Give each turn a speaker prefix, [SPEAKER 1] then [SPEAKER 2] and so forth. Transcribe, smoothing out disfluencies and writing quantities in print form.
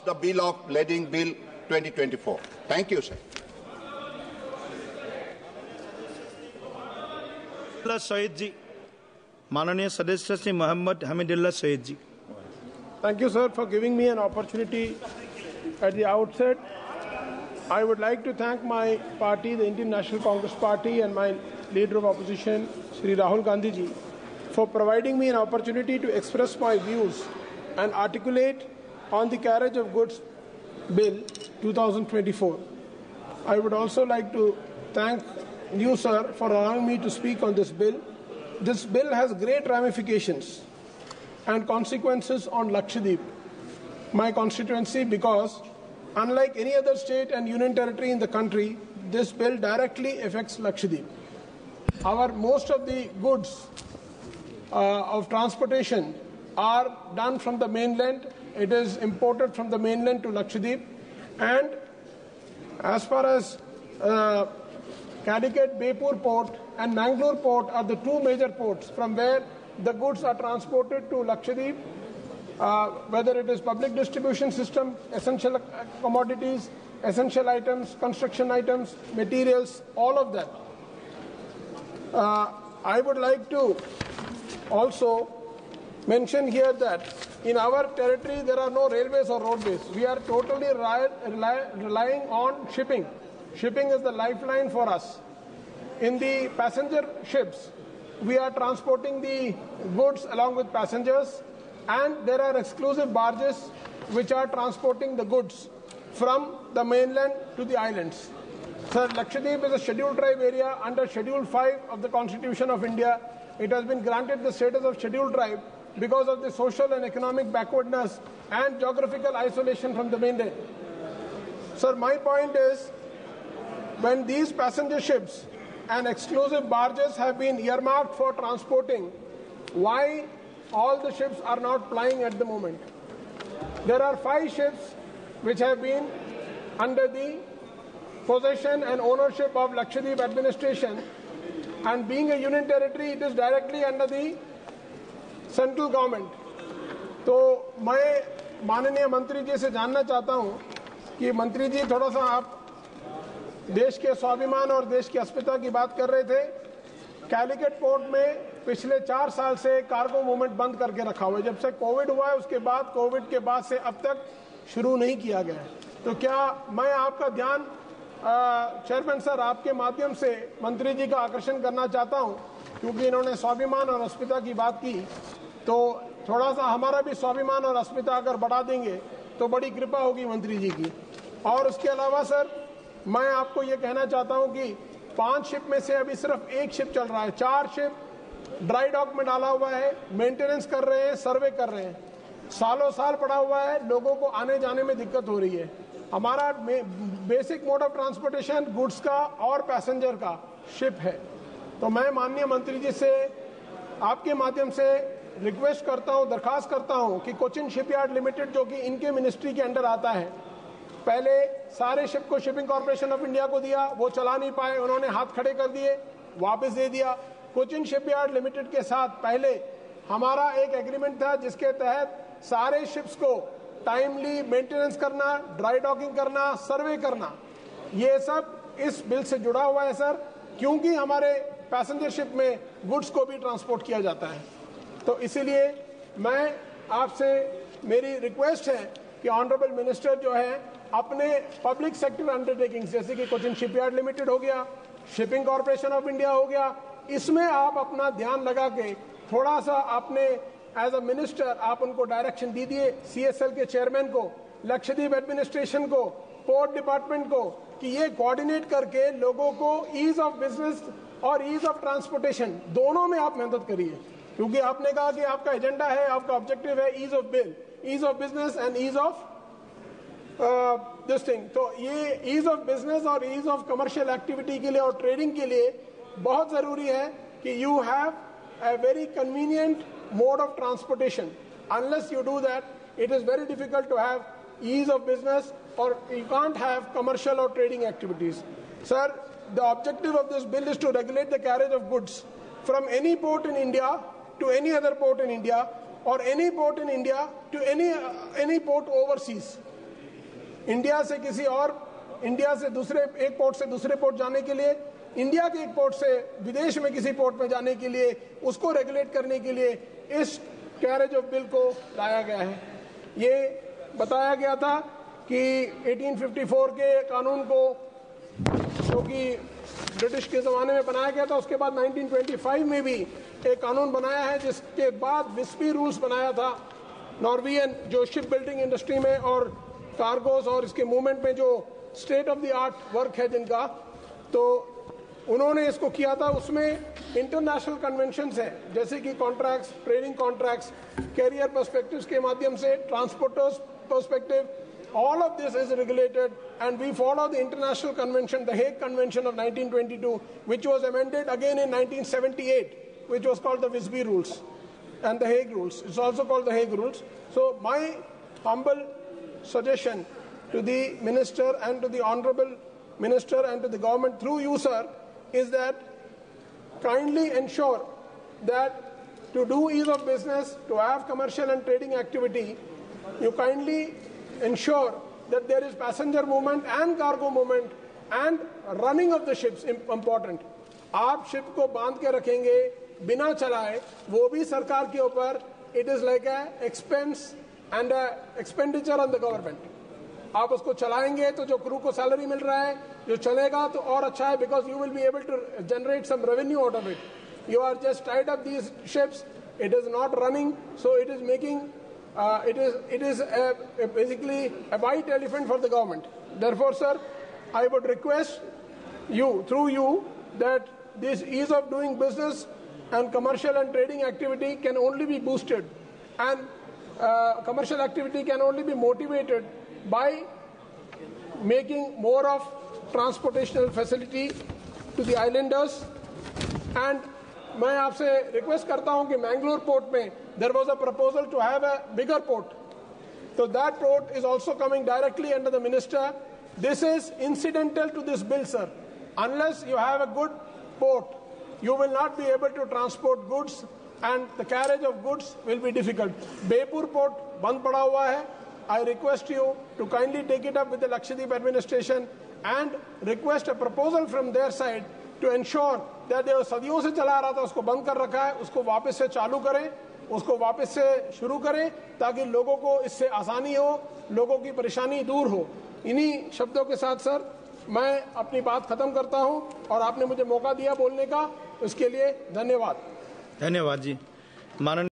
[SPEAKER 1] the Bill of Lading Bill 2024. Thank you, sir.
[SPEAKER 2] Saeed जी, माननीय सदस्य श्री मोहम्मद हमीदुल्लाह सईद जी.
[SPEAKER 3] Thank you, sir, for giving me an opportunity at the outset. I would like to thank my party, the Indian National Congress Party, and my leader of opposition, Shri Rahul Gandhi ji, for providing me an opportunity to express my views and articulate on the Carriage of Goods Bill 2024. I would also like to thank you, sir, for allowing me to speak on this bill. This bill has great ramifications and consequences on Lakshadweep, my constituency, because unlike any other state and union territory in the country, this bill directly affects Lakshadweep. Most of the goods of transportation are done from the mainland. It is imported from the mainland to Lakshadweep, and as far as Calicut, Bepur port and Mangalore port are the two major ports from where the goods are transported to Lakshadweep, whether it is public distribution system, essential commodities, essential items, construction items, materials, all of that. I would like to also mention here that in our territory there are no railways or roadways. We are totally relying on shipping. Shipping is the lifeline for us. In the passenger ships, we are transporting the goods along with passengers, and there are exclusive barges which are transporting the goods from the mainland to the islands. Sir, Lakshadweep is a scheduled tribe area under Schedule 5 of the Constitution of India. It has been granted the status of scheduled tribe because of the social and economic backwardness and geographical isolation from the mainland. Sir, my point is, when these passenger ships and exclusive barges have been earmarked for transporting, why all the ships are not plying at the moment? There are 5 ships which have been under the possession and ownership of Lakshadweep administration, and being a union territory, it is directly under the central government. तो मैं माननीय मंत्री जी से जानना चाहता हूं कि मंत्री जी थोड़ा सा आप देश के स्वाभिमान और देश की अस्मिता की बात कर रहे थे. कैलिकट पोर्ट में पिछले 4 साल से कार्गो मूवमेंट बंद करके रखा हुआ है. जब से कोविड हुआ है उसके बाद, कोविड के बाद से अब तक शुरू नहीं किया गया है. तो क्या मैं आपका ध्यान चेयरमैन सर आपके माध्यम से मंत्री जी का आकर्षण करना चाहता हूं, क्योंकि इन्होंने स्वाभिमान और अस्मिता की बात की, तो थोड़ा सा हमारा भी स्वाभिमान और अस्मिता अगर बढ़ा देंगे तो बड़ी कृपा होगी मंत्री जी की. और उसके अलावा सर मैं आपको ये कहना चाहता हूं कि 5 शिप में से अभी सिर्फ 1 शिप चल रहा है. 4 शिप ड्राई डॉक में डाला हुआ है, मेंटेनेंस कर रहे हैं, सर्वे कर रहे हैं. सालों साल पड़ा हुआ है, लोगों को आने जाने में दिक्कत हो रही है. हमारा basic mode of transportation goods का और पैसेंजर का शिप है. तो मैं माननीय मंत्री जी से आपके माध्यम से रिक्वेस्ट करता हूं, दरखास्त करता हूं कि कोचिन शिपयार्ड लिमिटेड, जो कि इनके मिनिस्ट्री के अंडर आता है, पहले सारे शिप को शिपिंग कॉर्पोरेशन ऑफ इंडिया को दिया, वो चला नहीं पाए, उन्होंने हाथ खड़े कर दिए, वापस दे दिया. कोचिन शिपयार्ड लिमिटेड के साथ पहले हमारा एक एग्रीमेंट था जिसके तहत सारे शिप्स को टाइमली मेंटेनेंस करना, ड्राई डॉकिंग करना, सर्वे करना, ये सब इस बिल से जुड़ा हुआ है सर, क्योंकि हमारे पैसेंजर शिप में गुड्स को भी ट्रांसपोर्ट किया जाता है. तो इसीलिए मैं आपसे मेरी रिक्वेस्ट है कि ऑनरेबल मिनिस्टर जो है अपने पब्लिक सेक्टर अंडरटेकिंग्स जैसे कि कोचिन शिपयार्ड लिमिटेड हो गया, शिपिंग कॉर्पोरेशन ऑफ इंडिया हो गया, इसमें आप अपना ध्यान लगा के थोड़ा सा आपने एज अ मिनिस्टर आप उनको डायरेक्शन दीजिए, सीएसएल के चेयरमैन को, लक्षद्वीप एडमिनिस्ट्रेशन को, पोर्ट डिपार्टमेंट को, कि ये कोऑर्डिनेट करके लोगों को ईज ऑफ बिजनेस और ईज ऑफ ट्रांसपोर्टेशन दोनों में आप मेहनत करिए. क्योंकि आपने कहा कि आपका एजेंडा है, आपका ऑब्जेक्टिव है ease of bill, ease of business and ease of this thing. तो ये ईज ऑफ बिजनेस और ईज ऑफ कमर्शियल एक्टिविटी के लिए और ट्रेडिंग के लिए बहुत जरूरी है कि you have a very convenient mode of transportation. Unless you do that, it is very difficult to have ease of business, or you can't have commercial or trading activities. Sir, the objective of this bill is to regulate the carriage of goods from any port in India to any other port in India, or any port in India to any port overseas. India से दूसरे एक port से दूसरे port जाने के लिए, India के एक पोर्ट से विदेश में किसी पोर्ट में जाने के लिए, उसको रेगुलेट करने के लिए इस कैरेज ऑफ बिल को लाया गया है। ये बताया गया था कि 1854 के कानून को, जो कि ब्रिटिश के ज़माने में बनाया गया था, उसके बाद 1925 में भी एक कानून बनाया है, जिसके बाद विस्पी रूल्स बनाया था। नॉर्वेजियन जो शिप बिल्डिंग इंडस्ट्री में और कार्गोस और इसके मूवमेंट में जो state of the art work है जिनका, तो उन्होंने इसको किया था। उसमें इंटरनेशनल कन्वेंशंस हैं, जैसे कि contracts, trading contracts, carrier perspectives के माध्यम से, transporters perspective, all of this is regulated, and we follow the international convention, the Hague Convention of 1922, which was amended again in 1978, which was called the Visby Rules and the Hague Rules. It's also called the Hague Rules. So my humble suggestion to the minister and to the honorable minister and to the government through you, sir, is that kindly ensure that to do ease of business, to have commercial and trading activity, you kindly ensure that there is passenger movement and cargo movement and running of the ships important. आप ship को बांध के रखेंगे बिना चलाए, वो भी सरकार के ऊपर, it is like a expense and a expenditure on the government. आप उसको चलाएंगे तो जो क्रू को सैलरी मिल रहा है, जो चलेगा तो और अच्छा है, because you will be able to generate some revenue out of it. You are just tied up these ships, it is not running, so it is making it is basically a white elephant for the government. Therefore, sir, I would request you, through you, that this ease of doing business and commercial and trading activity can only be boosted, and commercial activity can only be motivated by making more of transportational facility to the islanders. And मैं आपसे request करता हूं कि Mangalore port में there was a proposal to have a bigger port. So that port is also coming directly under the minister. This is incidental to this bill, sir. Unless you have a good port, you will not be able to transport goods, and the carriage of goods will be difficult. Bepur port band pada hua hai. I request you to kindly take it up with the Lakshadweep administration and request a proposal from their side to ensure that जो सदियों से चला रहा था उसको बंद कर रखा है, उसको वापस से चालू करें, उसको वापस से शुरू करें, ताकि लोगों को इससे आसानी हो, लोगों की परेशानी दूर हो। इन्हीं शब्दों के साथ सर मैं अपनी बात खत्म करता हूं, और आपने मुझे मौका दिया बोलने का, उसके लिए धन्यवाद।
[SPEAKER 2] धन्यवाद जी। माननीय